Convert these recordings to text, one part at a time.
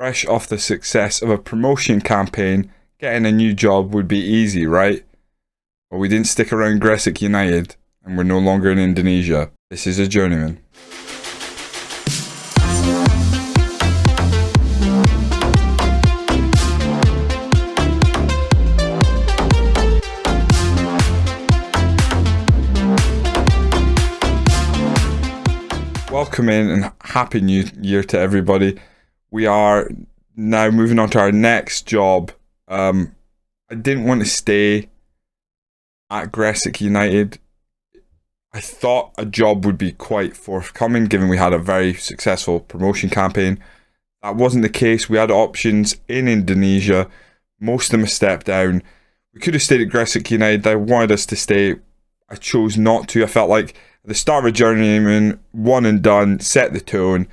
Fresh off the success of a promotion campaign, getting a new job would be easy, right? But we didn't stick around Gresik United, and we're no longer in Indonesia. This is a journeyman. Welcome in and Happy New Year to everybody. We are now moving on to our next job. I didn't want to stay at Gresik United. I thought a job would be quite forthcoming given we had a very successful promotion campaign. That wasn't the case. We had options in Indonesia. Most of them a step down. We could have stayed at Gresik United. They wanted us to stay. I chose not to. I felt like at the start of a journeyman, one and done, set the tone.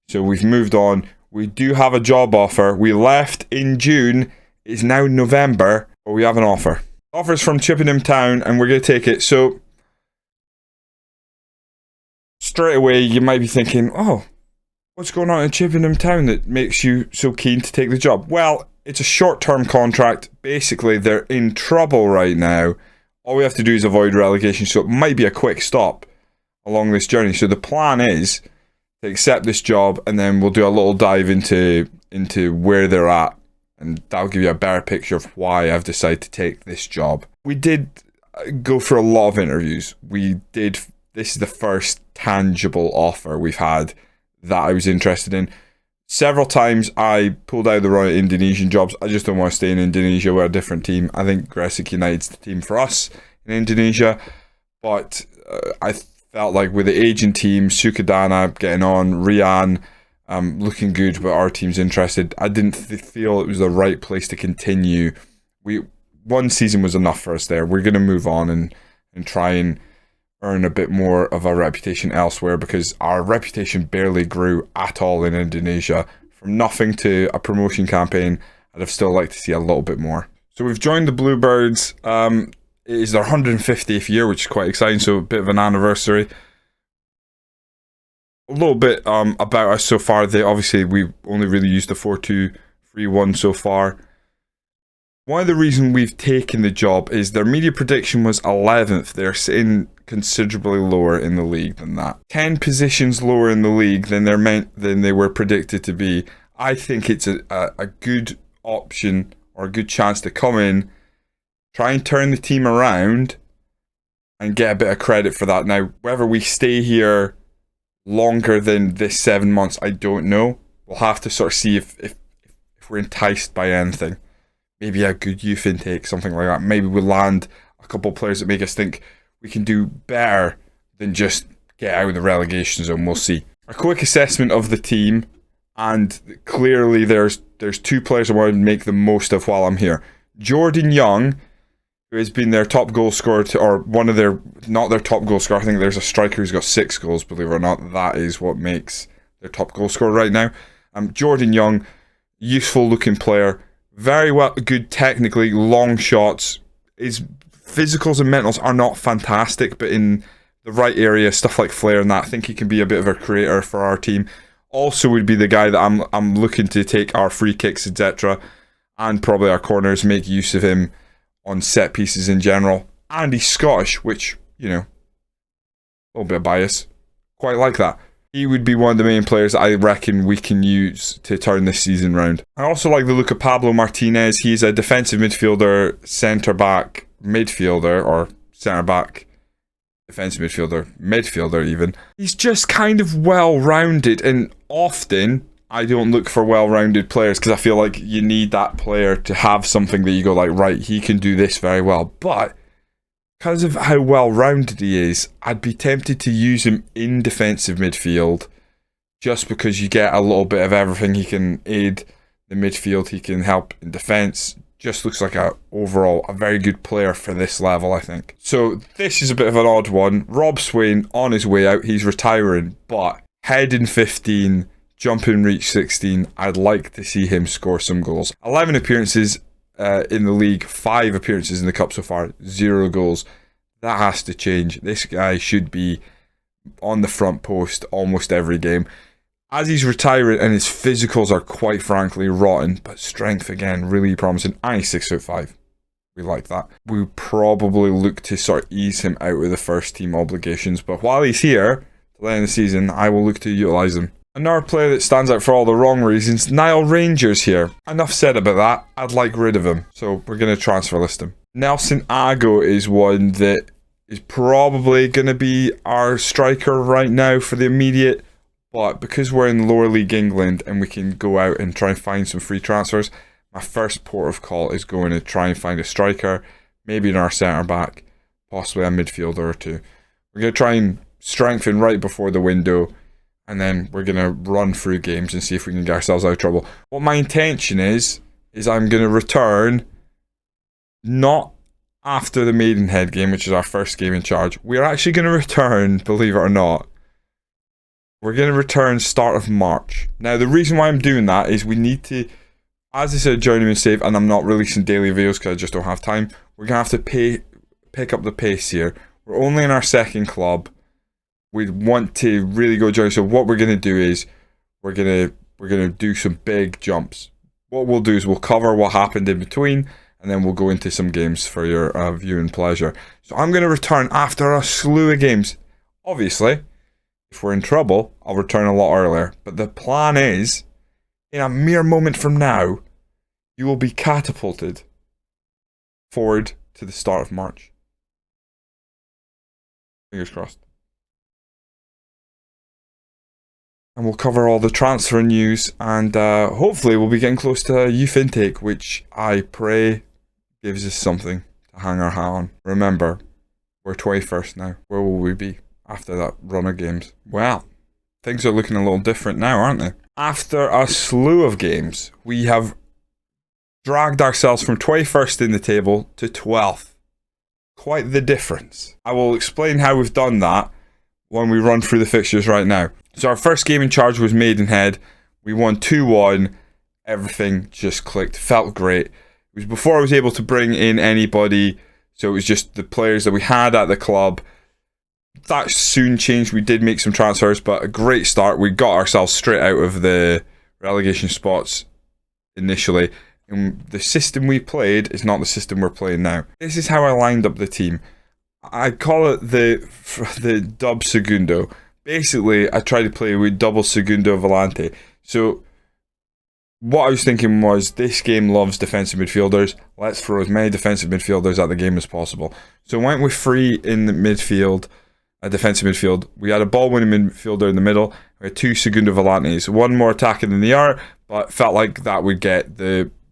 So we've moved on. We do have a job offer. We left in June. It's now November, but we have an offer. Offer's from Chippenham Town, and we're going to take it. So straight away, you might be thinking, oh, what's going on in Chippenham Town that makes you so keen to take the job? Well, it's a short-term contract. Basically, they're in trouble right now. All we have to do is avoid relegation, so it might be a quick stop along this journey. So the plan is to accept this job, and then we'll do a little dive into where they're at, and that'll give you a better picture of why I've decided to take this job. We did go for a lot of interviews. This is the first tangible offer we've had that I was interested in. Several times I pulled out the right Indonesian jobs. I just don't want to stay in Indonesia. We're a different team. I think Gresik United's the team for us in Indonesia, but I felt like with the Asian team, Sukadana getting on, Rian looking good, but our team's interested. I didn't feel it was the right place to continue. One season was enough for us there. We're going to move on and try and earn a bit more of a reputation elsewhere, because our reputation barely grew at all in Indonesia. From nothing to a promotion campaign, I'd have still liked to see a little bit more. So we've joined the Bluebirds. It is their 150th year, which is quite exciting, so a bit of an anniversary. A little bit about us so far. We've only really used the 4-2-3-1 so far. One of the reasons we've taken the job is their media prediction was 11th. They're sitting considerably lower in the league than that. 10 positions lower in the league than they were predicted to be. I think it's a good option or a good chance to come in, try and turn the team around, and get a bit of credit for that. Now, whether we stay here longer than this 7 months, I don't know. We'll have to sort of see if we're enticed by anything. Maybe a good youth intake, something like that. Maybe we'll land a couple of players that make us think we can do better than just get out of the relegation zone. We'll see. A quick assessment of the team, and clearly there's two players I want to make the most of while I'm here. Jordan Young, who has been their top goal scorer, not their top goal scorer. I think there's a striker who's got 6 goals, believe it or not. That is what makes their top goal scorer right now. Jordan Young, useful looking player, very good technically, long shots. His physicals and mentals are not fantastic, but in the right area, stuff like flair and that, I think he can be a bit of a creator for our team. Also would be the guy that I'm looking to take our free kicks, etc., and probably our corners, make use of him on set pieces in general. And he's Scottish, which, a little bit of bias. Quite like that. He would be one of the main players that I reckon we can use to turn this season round. I also like the look of Pablo Martinez. He's a defensive midfielder, centre-back midfielder, or centre-back, defensive midfielder even. He's just kind of well-rounded, and often I don't look for well-rounded players because I feel like you need that player to have something that you go like, right, he can do this very well. But because of how well-rounded he is, I'd be tempted to use him in defensive midfield just because you get a little bit of everything. He can aid the midfield, he can help in defence. Just looks like overall a very good player for this level, I think. So this is a bit of an odd one. Rob Swain on his way out, he's retiring, but head in 15, jump in reach 16. I'd like to see him score some goals. 11 appearances in the league, 5 appearances in the cup so far, 0 goals. That has to change. This guy should be on the front post almost every game. As he's retiring, and his physicals are quite frankly rotten, but strength again, really promising. And he's 6'5". We like that. We probably look to sort of ease him out of the first team obligations, but while he's here, till the end of the season, I will look to utilise him. Another player that stands out for all the wrong reasons, Nile Ranger's here. Enough said about that, I'd like rid of him, so we're going to transfer list him. Nelson Ago is one that is probably going to be our striker right now for the immediate, but because we're in lower league England and we can go out and try and find some free transfers, my first port of call is going to try and find a striker, maybe in our centre back, possibly a midfielder or two. We're going to try and strengthen right before the window, and then we're going to run through games and see if we can get ourselves out of trouble. What my intention is I'm going to return not after the Maidenhead game, which is our first game in charge. We're actually going to return, believe it or not, we're going to return start of March. Now, the reason why I'm doing that is we need to, as I said, journeyman save, and I'm not releasing daily videos because I just don't have time. We're going to have to pick up the pace here. We're only in our second club. We want to really go journey. So what we're going to do is we're going to do some big jumps. What we'll do is we'll cover what happened in between, and then we'll go into some games for your viewing pleasure. So I'm going to return after a slew of games. Obviously, if we're in trouble, I'll return a lot earlier. But the plan is, in a mere moment from now, you will be catapulted forward to the start of March. Fingers crossed. And we'll cover all the transfer news, and hopefully we'll be getting close to youth intake, which I pray gives us something to hang our hat on. Remember, we're 21st now. Where will we be after that run of games? Well, things are looking a little different now, aren't they? After a slew of games, we have dragged ourselves from 21st in the table to 12th. Quite the difference. I will explain how we've done that when we run through the fixtures right now. So our first game in charge was Maidenhead. We won 2-1. Everything just clicked. Felt great. It was before I was able to bring in anybody, so it was just the players that we had at the club. That soon changed. We did make some transfers, but a great start. We got ourselves straight out of the relegation spots initially. And the system we played is not the system we're playing now. This is how I lined up the team. I call it the dub segundo. Basically, I tried to play with double segundo volante. So what I was thinking was, this game loves defensive midfielders. Let's throw as many defensive midfielders at the game as possible. So I went with 3 in the midfield, a defensive midfield. We had a ball-winning midfielder in the middle. We had 2 segundo volantes. One more attacking than the other, but felt like that would get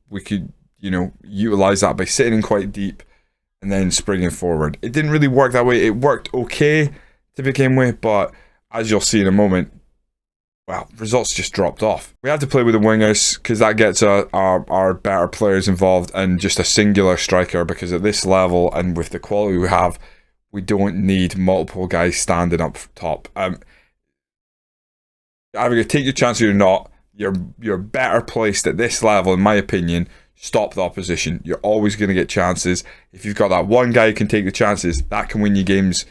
we could, utilize that by sitting in quite deep and then springing forward. It didn't really work that way. It worked okay to begin with, but as you'll see in a moment, well, results just dropped off. We had to play with the wingers because that gets our better players involved, and just a singular striker, because at this level and with the quality we have, we don't need multiple guys standing up top. Either you take your chance or you're not. You're better placed at this level, in my opinion. Stop the opposition. You're always going to get chances. If you've got that one guy who can take the chances, that can win you games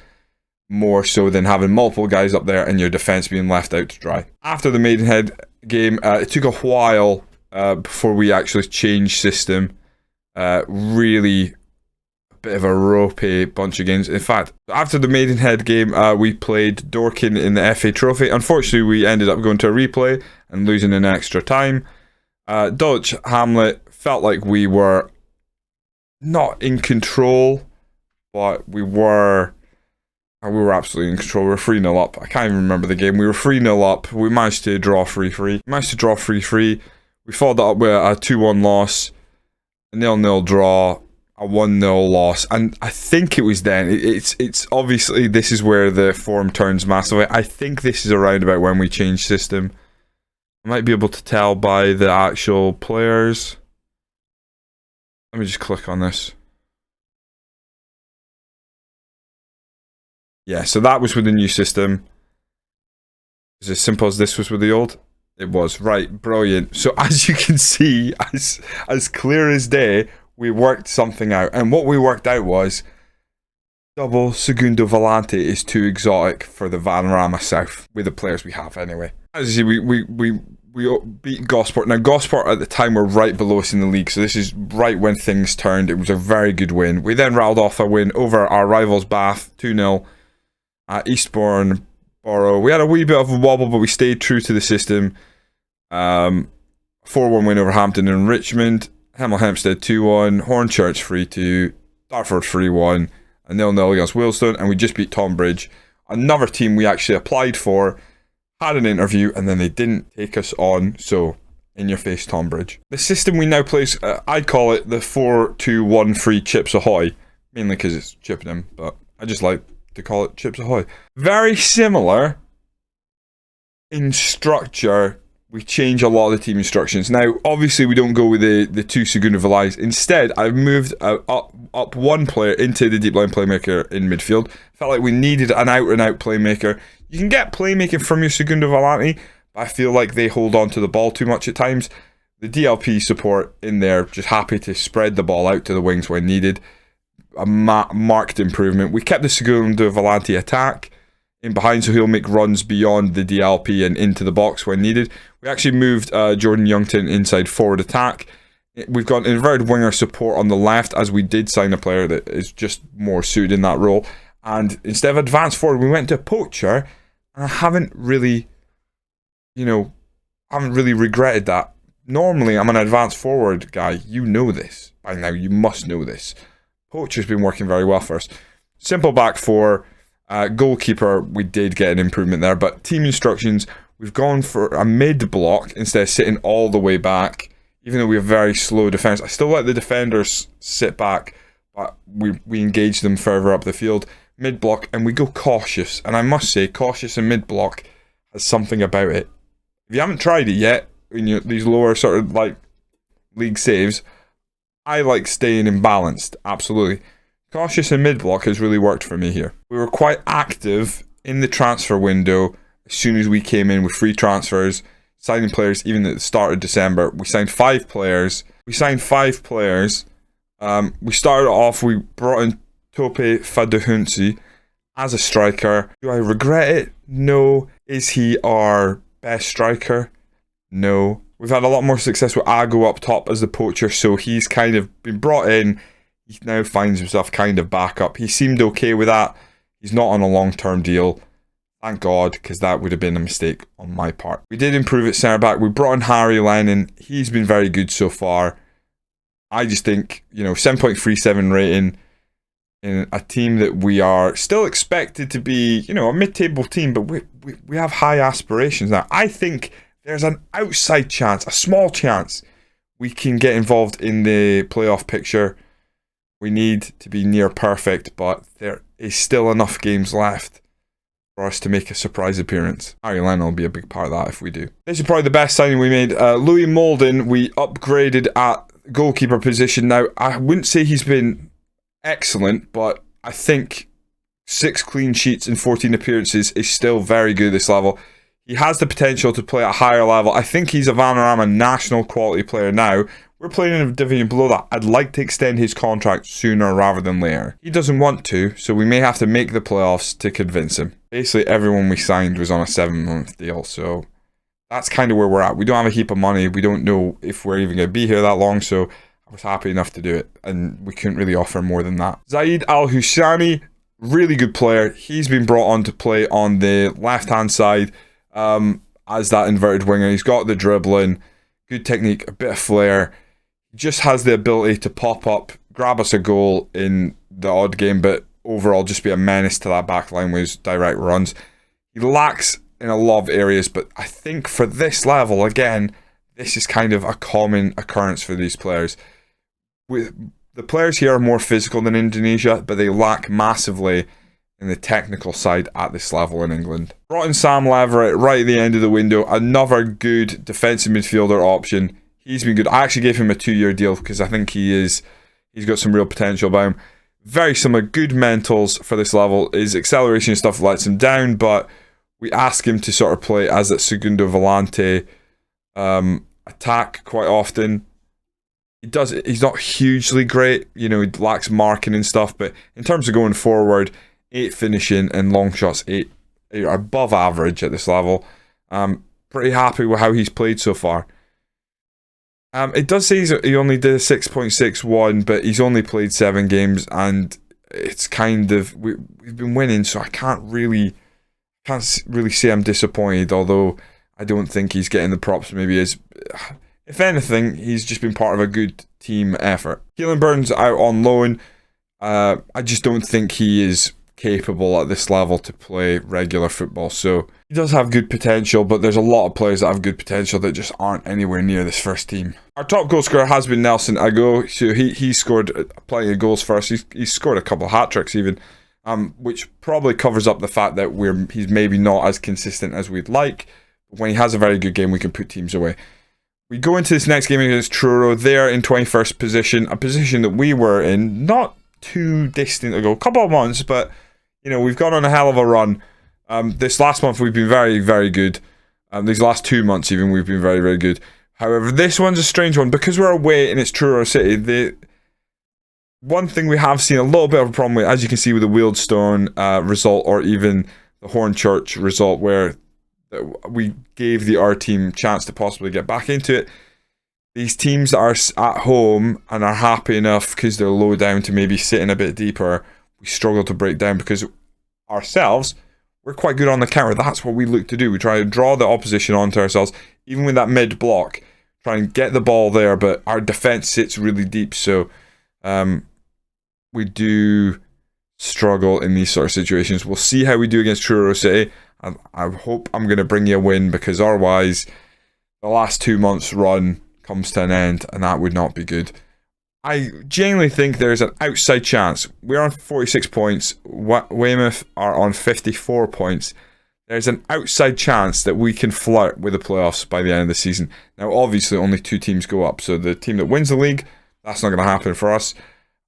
more so than having multiple guys up there and your defence being left out to dry. After the Maidenhead game, it took a while before we actually changed system. Really a bit of a ropey bunch of games. In fact, after the Maidenhead game, we played Dorking in the FA Trophy. Unfortunately, we ended up going to a replay and losing in extra time. Dulwich Hamlet felt like we were not in control, but we were absolutely in control. We were 3-0 up. I can't even remember the game. We were 3-0 up. We managed to draw 3-3. We followed that up with a 2-1 loss, a 0-0 draw, a 1-0 loss. And I think it was then. It's obviously, this is where the form turns massively. I think this is around about when we changed system. I might be able to tell by the actual players. Let me just click on this. Yeah, so that was with the new system. Is it as simple as this was with the old? It was. Right, brilliant. So as you can see, as clear as day, we worked something out. And what we worked out was, double segundo volante is too exotic for the Vanarama South, with the players we have anyway. As you see, we beat Gosport. Now, Gosport at the time were right below us in the league, so this is right when things turned. It was a very good win. We then rattled off a win over our rivals Bath, 2-0 at Eastbourne Borough. We had a wee bit of a wobble, but we stayed true to the system. 4-1 win over Hampton and Richmond. Hemel Hempstead 2-1. Hornchurch 3-2. Dartford 3-1. And 0-0 against Wealdstone. And we just beat Tonbridge, another team we actually applied for, had an interview, and then they didn't take us on. So, in your face, Tonbridge. The system we now play, I'd call it the 4-2-1-3 Chips Ahoy. Mainly because it's Chippenham, but I just like to call it Chips Ahoy. Very similar in structure. We change a lot of the team instructions. Now, obviously, we don't go with the two Segunda Villas. Instead, I've moved up one player into the deep line playmaker in midfield. Felt like we needed an out-and-out playmaker. You can get playmaking from your Segunda Volante, but I feel like they hold on to the ball too much at times. The DLP support in there, just happy to spread the ball out to the wings when needed. A marked improvement. We kept the Segunda Volante attack in behind, so he'll make runs beyond the DLP and into the box when needed. We actually moved Jordan Youngton inside forward attack. We've got inverted winger support on the left, as we did sign a player that is just more suited in that role. And instead of advanced forward, we went to poacher, and I haven't really regretted that. Normally, I'm an advanced forward guy. You know this by now. You must know this. Poacher's been working very well for us. Simple back four. Goalkeeper, we did get an improvement there, but team instructions, we've gone for a mid block instead of sitting all the way back. Even though we have very slow defense, I still let the defenders sit back, but we engage them further up the field. Mid block, and we go cautious. And I must say, cautious and mid block has something about it. If you haven't tried it yet, in these lower sort of like league saves, I like staying imbalanced. Absolutely. Cautious and mid-block has really worked for me here. We were quite active in the transfer window as soon as we came in with free transfers, signing players even at the start of December. We signed 5 players. We started off, we brought in Tope Faduhunsi as a striker. Do I regret it? No. Is he our best striker? No. We've had a lot more success with Ago up top as the poacher, so he's kind of been brought in. He now finds himself kind of back up. He seemed okay with that. He's not on a long-term deal. Thank God, because that would have been a mistake on my part. We did improve at centre-back. We brought in Harry Lennon. He's been very good so far. I just think, 7.37 rating in a team that we are still expected to be, a mid-table team, but we have high aspirations now. I think there's an outside chance, a small chance, we can get involved in the playoff picture. We need to be near perfect, but there is still enough games left for us to make a surprise appearance. Harry Lennon will be a big part of that if we do. This is probably the best signing we made. Louis Molden, we upgraded at goalkeeper position. Now, I wouldn't say he's been excellent, but I think 6 clean sheets in 14 appearances is still very good at this level. He has the potential to play at a higher level. I think he's a Vanarama national quality player now. We're playing in a division below that. I'd like to extend his contract sooner rather than later. He doesn't want to, so we may have to make the playoffs to convince him. Basically, everyone we signed was on a 7-month deal, so that's kind of where we're at. We don't have a heap of money. We don't know if we're even going to be here that long, so I was happy enough to do it, and we couldn't really offer more than that. Zaid Al-Hussani, really good player. He's been brought on to play on the left-hand side as that inverted winger. He's got the dribbling, good technique, a bit of flair. He just has the ability to pop up, grab us a goal in the odd game, but overall just be a menace to that back line with his direct runs. He lacks in a lot of areas, but I think for this level, again, this is kind of a common occurrence for these players. The players here are more physical than Indonesia, but they lack massively in the technical side at this level in England. Brought in Sam Leverett right at the end of the window, another good defensive midfielder option. He's been good. I actually gave him a 2-year deal because I think he's got some real potential about him. Very similar, good mentals for this level. His acceleration stuff lets him down, but we ask him to sort of play as that Segundo Volante attack quite often. He's not hugely great, he lacks marking and stuff, but in terms of going forward, 8 finishing and long shots, 8 are above average at this level. pretty happy with how he's played so far. It does say he only did a 6.61, but he's only played 7 games, and it's kind of we've been winning, so I can't really say I'm disappointed. Although I don't think he's getting the props maybe is. If anything, he's just been part of a good team effort. Keelan Burns out on loan. I just don't think he is capable at this level to play regular football. So he does have good potential, but there's a lot of players that have good potential that just aren't anywhere near this first team. Our top goal scorer has been Nelson Ago. So he scored plenty of goals for us. He's scored a couple of hat-tricks even, which probably covers up the fact that he's maybe not as consistent as we'd like. But when he has a very good game, we can put teams away. We go into this next game against Truro. They're in 21st position, a position that we were in not too distant ago, a couple of months, but we've gone on a hell of a run. This last month we've been very, very good. These last 2 months even we've been very, very good. However, this one's a strange one because we're away and it's Truro City. The one thing we have seen a little bit of a problem with, as you can see with the Wealdstone result, or even the Hornchurch result, where we gave our team chance to possibly get back into it. These teams that are at home and are happy enough because they're low down to maybe sit in a bit deeper, we struggle to break down because ourselves, we're quite good on the counter. That's what we look to do. We try to draw the opposition onto ourselves, even with that mid block, try and get the ball there, but our defense sits really deep. So we do struggle in these sort of situations. We'll see how we do against Truro City. I hope I'm going to bring you a win, because otherwise the last 2 months run comes to an end and that would not be good. I genuinely think there's an outside chance. We're on 46 points. Weymouth are on 54 points. There's an outside chance that we can flirt with the playoffs by the end of the season. Now, obviously, only 2 teams go up. So the team that wins the league, that's not going to happen for us.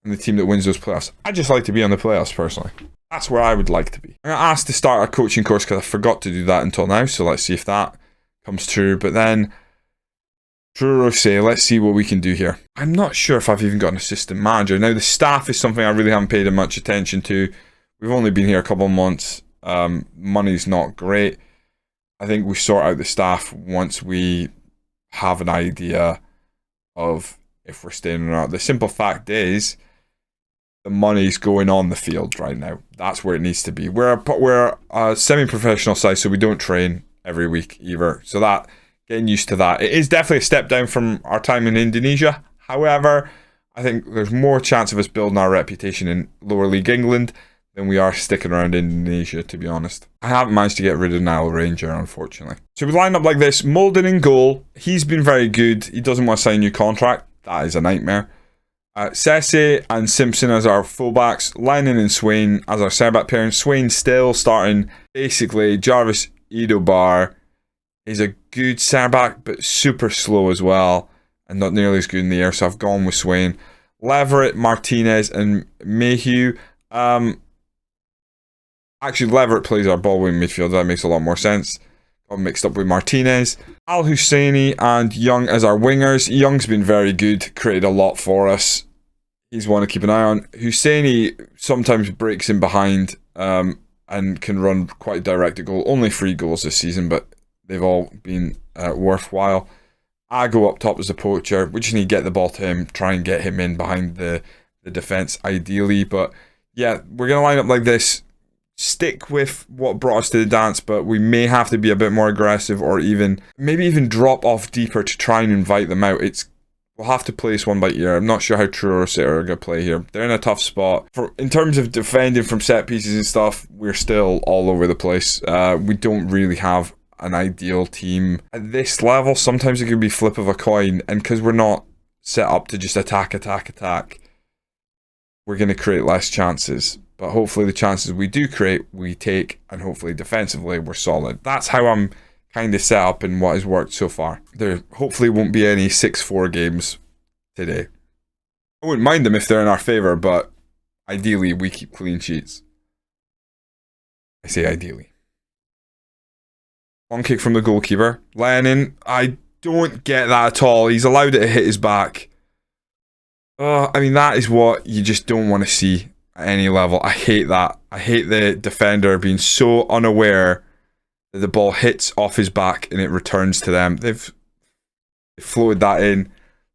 And the team that wins those playoffs. I just like to be on the playoffs, personally. That's where I would like to be. I'm asked to start a coaching course because I forgot to do that until now. So let's see if that comes true. But then, Truro City, let's see what we can do here. I'm not sure if I've even got an assistant manager. Now, the staff is something I really haven't paid much attention to. We've only been here a couple of months. Money's not great. I think we sort out the staff once we have an idea of if we're staying or not. The simple fact is, the money's going on the field right now. That's where it needs to be. We're a semi-professional side, so we don't train every week either. So that, getting used to that. It is definitely a step down from our time in Indonesia. However, I think there's more chance of us building our reputation in lower league England than we are sticking around Indonesia, to be honest. I haven't managed to get rid of Nile Ranger, unfortunately. So we line up like this. Molden in goal. He's been very good. He doesn't want to sign a new contract. That is a nightmare. Sese and Simpson as our fullbacks. Lennon and Swain as our centre-back pairing. Swain still starting. Basically, Jarvis Idobar is a good centre-back, but super slow as well, and not nearly as good in the air, so I've gone with Swain. Leverett, Martinez, and Mayhew. Actually, Leverett plays our ball-winning midfield. That makes a lot more sense. Got mixed up with Martinez. Al Husseini and Young as our wingers. Young's been very good, created a lot for us. He's one to keep an eye on. Husseini sometimes breaks in behind and can run quite direct at goal. Only 3 goals this season, but they've all been worthwhile. Ago up top as a poacher. We just need to get the ball to him, try and get him in behind the defence ideally. But yeah, we're going to line up like this. Stick with what brought us to the dance, but we may have to be a bit more aggressive, or maybe even drop off deeper to try and invite them out. We'll have to play this one by ear. I'm not sure how Truro City are going to play here. They're in a tough spot. In terms of defending from set pieces and stuff, we're still all over the place. We don't really have an ideal team at this level. Sometimes it can be flip of a coin, and because we're not set up to just attack, we're going to create less chances. But hopefully the chances we do create, we take, and hopefully defensively we're solid. That's how I'm kind of set up and what has worked so far. There hopefully won't be any 6-4 games today. I wouldn't mind them if they're in our favour, but ideally we keep clean sheets. I say ideally. One kick from the goalkeeper. Lennon, I don't get that at all. He's allowed it to hit his back. I mean, that is what you just don't want to see at any level. I hate that. I hate the defender being so unaware The ball hits off his back and it returns to them. They've floated that in.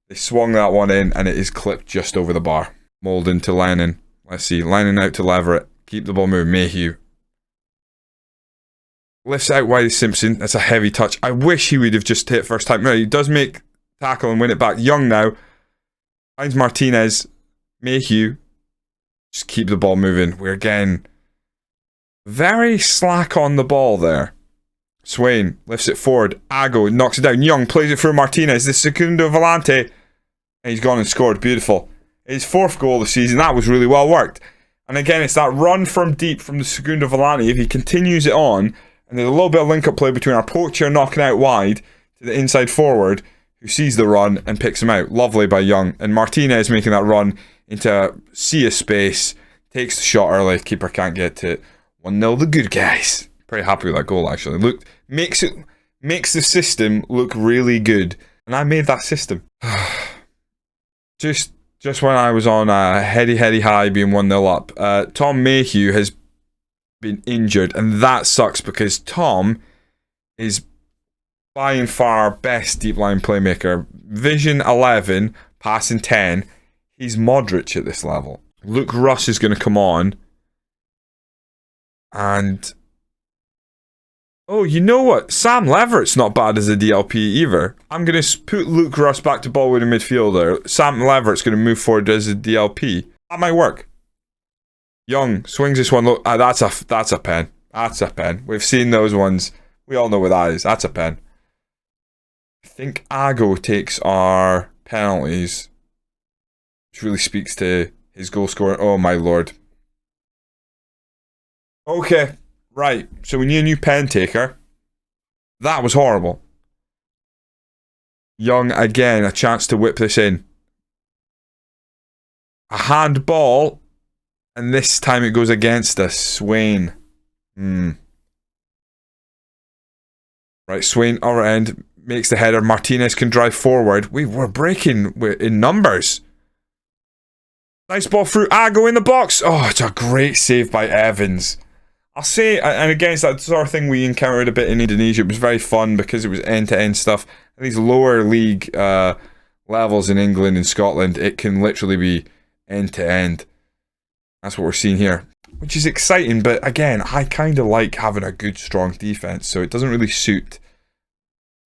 They swung that one in and it is clipped just over the bar. Molden to Lennon. Let's see. Lennon out to Leverett. Keep the ball moving. Mayhew. Lifts out wide Simpson. That's a heavy touch. I wish he would have just hit first time. No, he does make tackle and win it back. Young now. Finds Martinez. Mayhew. Just keep the ball moving. We're again very slack on the ball there. Swain lifts it forward. Ago knocks it down. Young plays it through Martinez. The Segundo Volante. And he's gone and scored. Beautiful. His 4th goal of the season. That was really well worked. And again, it's that run from deep from the Segundo Volante. If he continues it on, and there's a little bit of link-up play between our poacher knocking out wide to the inside forward, who sees the run and picks him out. Lovely by Young. And Martinez making that run into a sea of space. Takes the shot early. Keeper can't get to it. 1-0 the good guys. Pretty happy with that goal, actually. Look, makes the system look really good. And I made that system. Just when I was on a heady high being 1-0 up. Tom Mayhew has been injured. And that sucks because Tom is by and far our best deep line playmaker. Vision 11, passing 10. He's Modric at this level. Luke Russ is going to come on. And... oh, you know what? Sam Leverett's not bad as a DLP either. I'm going to put Luke Russ back to ball with a midfielder. Sam Leverett's going to move forward as a DLP. That might work. Young swings this one. Look, that's a pen. That's a pen. We've seen those ones. We all know what that is. That's a pen. I think Ago takes our penalties, which really speaks to his goal scoring. Oh my lord. Okay. Right, so we need a new pen taker. That was horrible. Young again, a chance to whip this in. A handball, and this time it goes against us. Swain. Right, Swain, our end, makes the header. Martinez can drive forward. We're breaking in numbers. Nice ball through Ago in the box. Oh, it's a great save by Evans. I'll say, and again, it's that sort of thing we encountered a bit in Indonesia. It was very fun because it was end-to-end stuff. And these lower league levels in England and Scotland, it can literally be end-to-end. That's what we're seeing here, which is exciting. But again, I kind of like having a good, strong defense, so it doesn't really suit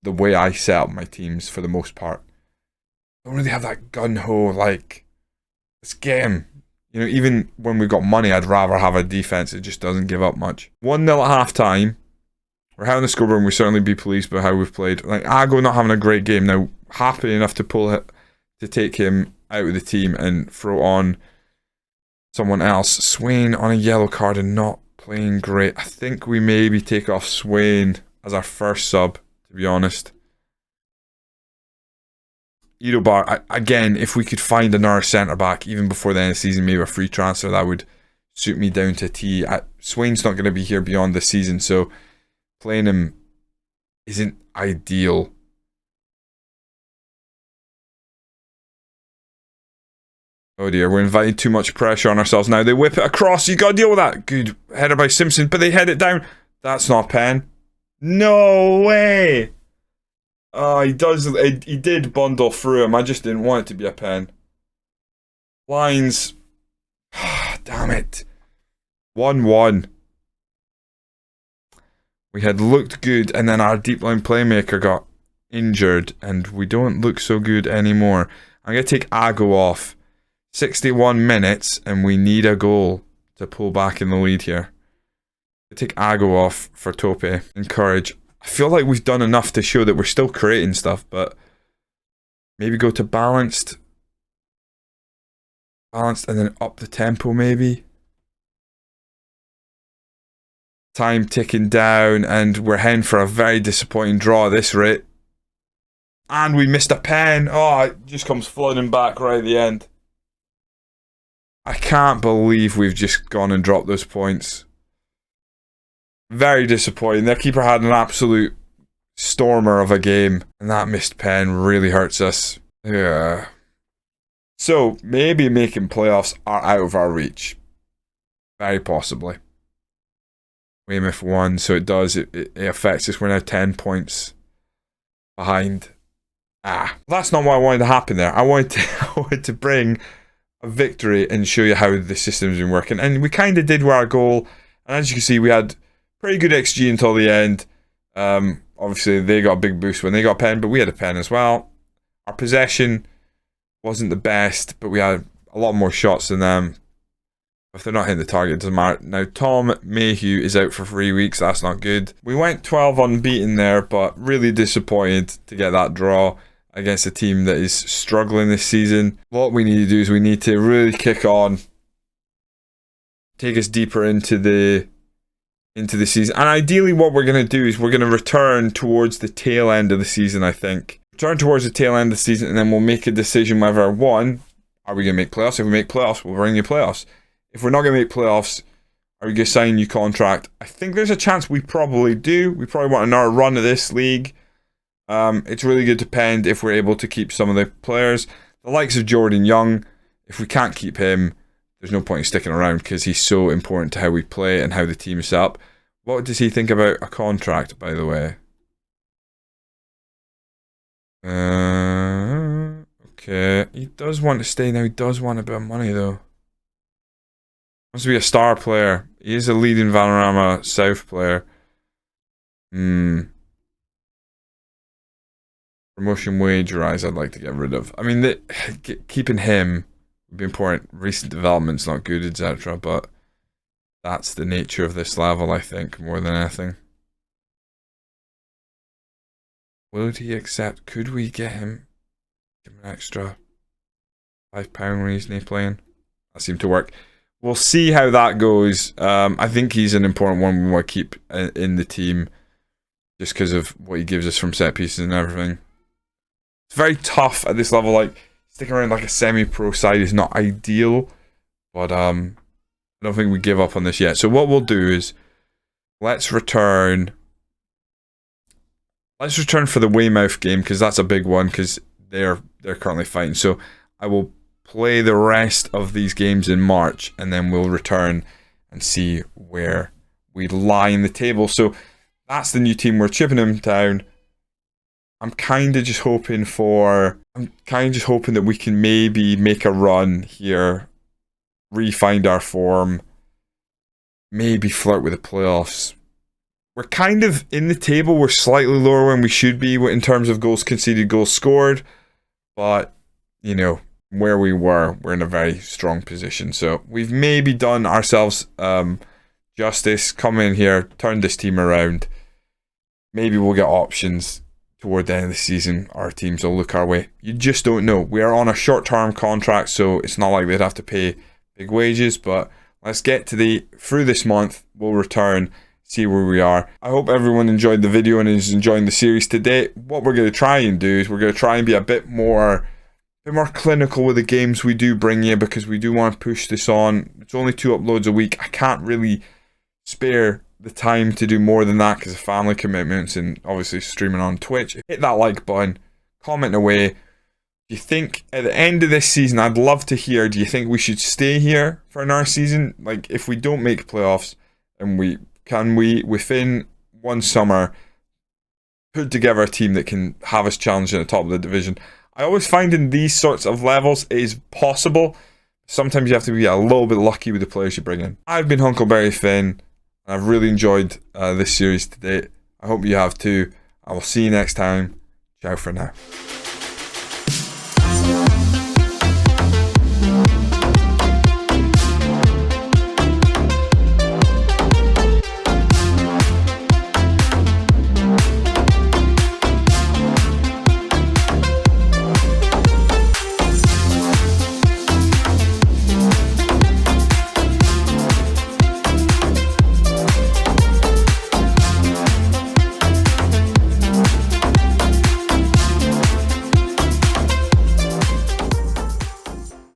the way I set up my teams for the most part. I don't really have that gun-ho, like, let's get him. You know, even when we've got money, I'd rather have a defense that just doesn't give up much. 1-0 at half-time. We're having the scoreboard and we'll certainly be pleased with how we've played. Like, Ago not having a great game. Now, happy enough to pull it, to take him out of the team and throw on someone else. Swain on a yellow card and not playing great. I think we maybe take off Swain as our first sub, to be honest. Edobar, again, if we could find another centre-back, even before the end of the season, maybe a free transfer, that would suit me down to a T. Swain's not going to be here beyond the season, so playing him isn't ideal. Oh dear, we're inviting too much pressure on ourselves now. They whip it across, you got to deal with that. Good header by Simpson, but they head it down. That's not pen. No way! Oh, he did bundle through him. I just didn't want it to be a pen. Lines. Damn it. 1-1. We had looked good, and then our deep line playmaker got injured, and we don't look so good anymore. I'm going to take Ago off. 61 minutes, and we need a goal to pull back in the lead here. I take Ago off for Tope. Encourage. I feel like we've done enough to show that we're still creating stuff, but maybe go to balanced. Balanced and then up the tempo maybe. Time ticking down and we're heading for a very disappointing draw at this rate. And we missed a pen. Oh, it just comes flooding back right at the end. I can't believe we've just gone and dropped those points. Very disappointing. Their keeper had an absolute stormer of a game. And that missed pen really hurts us. Yeah. So, maybe making playoffs are out of our reach. Very possibly. Weymouth won, so it does. It affects us. We're now 10 points behind. That's not what I wanted to happen there. I wanted to bring a victory and show you how the system's been working. And we kind of did with our goal. And as you can see, we had pretty good XG until the end. Obviously, they got a big boost when they got a pen, but we had a pen as well. Our possession wasn't the best, but we had a lot more shots than them. If they're not hitting the target, it doesn't matter. Now, Tom Mayhew is out for 3 weeks. That's not good. We went 12 unbeaten there, but really disappointed to get that draw against a team that is struggling this season. What we need to do is we need to really kick on, take us deeper into the season. And ideally what we're going to do is we're going to return towards the tail end of the season, I think. Return towards the tail end of the season, and then we'll make a decision whether, one, are we going to make playoffs? If we make playoffs, we'll bring you playoffs. If we're not going to make playoffs, are we going to sign a new contract? I think there's a chance we probably do. We probably want another run at this league. It's really going to depend if we're able to keep some of the players. The likes of Jordan Young, if we can't keep him, there's no point in sticking around because he's so important to how we play and how the team is set up. What does he think about a contract, by the way? Okay. He does want to stay now. He does want a bit of money, though. Wants to be a star player. He is a leading Vanarama South player. Promotion wage rise I'd like to get rid of. I mean, keeping him would be important. Recent development's not good, etc. But that's the nature of this level, I think, more than anything. Would he accept? Could we get him? Give him an extra £5 when he's not playing? That seemed to work. We'll see how that goes. I think he's an important one we want to keep in the team just because of what he gives us from set pieces and everything. It's very tough at this level. Like, sticking around like a semi-pro side is not ideal, but I don't think we give up on this yet. So what we'll do is let's return for the Weymouth game because that's a big one because they're currently fighting. So I will play the rest of these games in March, and then we'll return and see where we lie in the table. So that's the new team. We're chipping them down. I'm kind of just hoping that we can maybe make a run here, re-find our form, maybe flirt with the playoffs. We're kind of in the table. We're slightly lower than we should be in terms of goals conceded, goals scored, but you know, where we were, we're in a very strong position. So we've maybe done ourselves justice. Come in here, turn this team around. Maybe we'll get options toward the end of the season. Our teams will look our way. You just don't know. We are on a short-term contract, so it's not like they'd have to pay big wages. But let's get through this month. We'll return, see where we are. I hope everyone enjoyed the video and is enjoying the series today. What we're going to try and do is we're going to try and be a bit more clinical with the games we do bring you because we do want to push this on. It's only 2 uploads a week. I can't really spare the time to do more than that because of family commitments and obviously streaming on Twitch. Hit that like button, comment away. Do you think at the end of this season, I'd love to hear, do you think we should stay here for another season? Like if we don't make playoffs, and can we within one summer put together a team that can have us challenge at the top of the division? I always find in these sorts of levels it is possible. Sometimes you have to be a little bit lucky with the players you bring in. I've been Hunkleberry Finn. I've really enjoyed this series today. I hope you have too. I will see you next time. Ciao for now.